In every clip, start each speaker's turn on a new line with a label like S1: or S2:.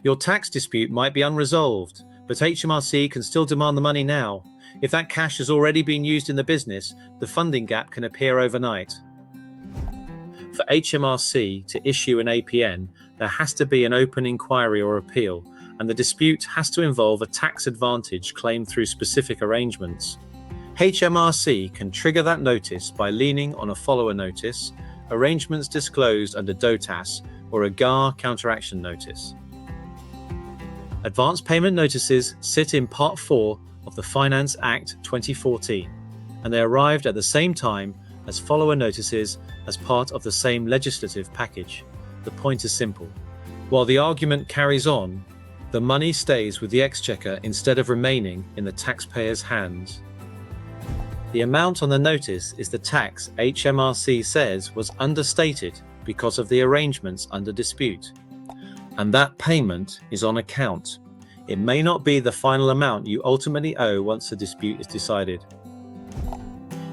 S1: Your tax dispute might be unresolved, but HMRC can still demand the money now. If that cash has already been used in the business, the funding gap can appear overnight. For HMRC to issue an APN, there has to be an open inquiry or appeal, and the dispute has to involve a tax advantage claimed through specific arrangements. HMRC can trigger that notice by leaning on a follower notice, arrangements disclosed under DOTAS, or a GAR counteraction notice. Advance payment notices sit in Part 4 of the Finance Act 2014, and they arrived at the same time as follower notices as part of the same legislative package. The point is simple. While the argument carries on, the money stays with the Exchequer instead of remaining in the taxpayer's hands. The amount on the notice is the tax HMRC says was understated because of the arrangements under dispute, and that payment is on account. It may not be the final amount you ultimately owe once the dispute is decided.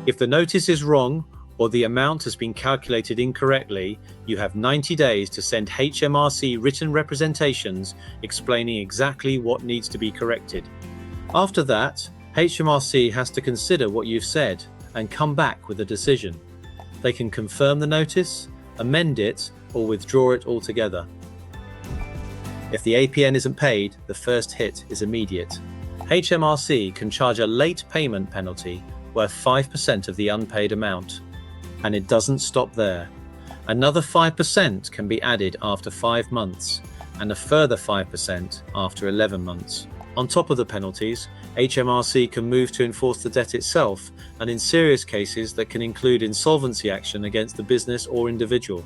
S1: If the notice is wrong or the amount has been calculated incorrectly, you have 90 days to send HMRC written representations explaining exactly what needs to be corrected. After that, HMRC has to consider what you've said and come back with a decision. They can confirm the notice, amend it, or withdraw it altogether. If the APN isn't paid, the first hit is immediate. HMRC can charge a late payment penalty worth 5% of the unpaid amount. And it doesn't stop there. Another 5% can be added after 5 months, and a further 5% after 11 months. On top of the penalties, HMRC can move to enforce the debt itself, and in serious cases that can include insolvency action against the business or individual.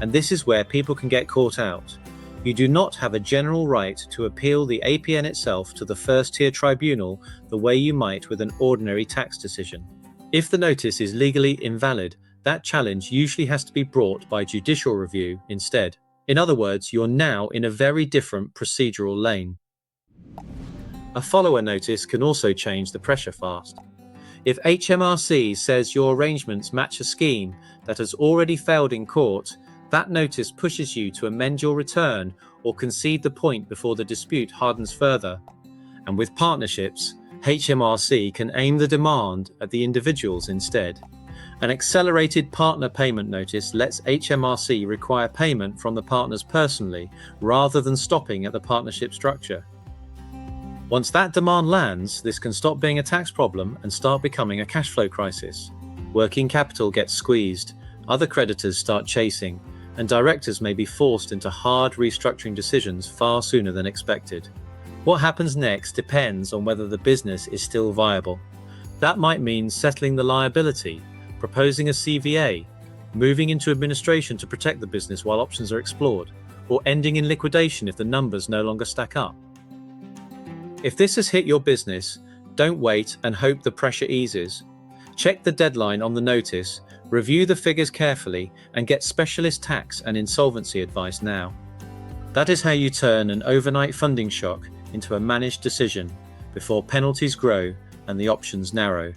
S1: And this is where people can get caught out. You do not have a general right to appeal the APN itself to the first-tier tribunal the way you might with an ordinary tax decision. If the notice is legally invalid, that challenge usually has to be brought by judicial review instead. In other words, you're now in a very different procedural lane. A follower notice can also change the pressure fast. If HMRC says your arrangements match a scheme that has already failed in court, that notice pushes you to amend your return or concede the point before the dispute hardens further. And with partnerships, HMRC can aim the demand at the individuals instead. An accelerated partner payment notice lets HMRC require payment from the partners personally rather than stopping at the partnership structure. Once that demand lands, this can stop being a tax problem and start becoming a cash flow crisis. Working capital gets squeezed, other creditors start chasing, and directors may be forced into hard restructuring decisions far sooner than expected. What happens next depends on whether the business is still viable. That might mean settling the liability, proposing a CVA, moving into administration to protect the business while options are explored, or ending in liquidation if the numbers no longer stack up. If this has hit your business, don't wait and hope the pressure eases. Check the deadline on the notice, review the figures carefully, and get specialist tax and insolvency advice now. That is how you turn an overnight funding shock into a managed decision before penalties grow and the options narrow.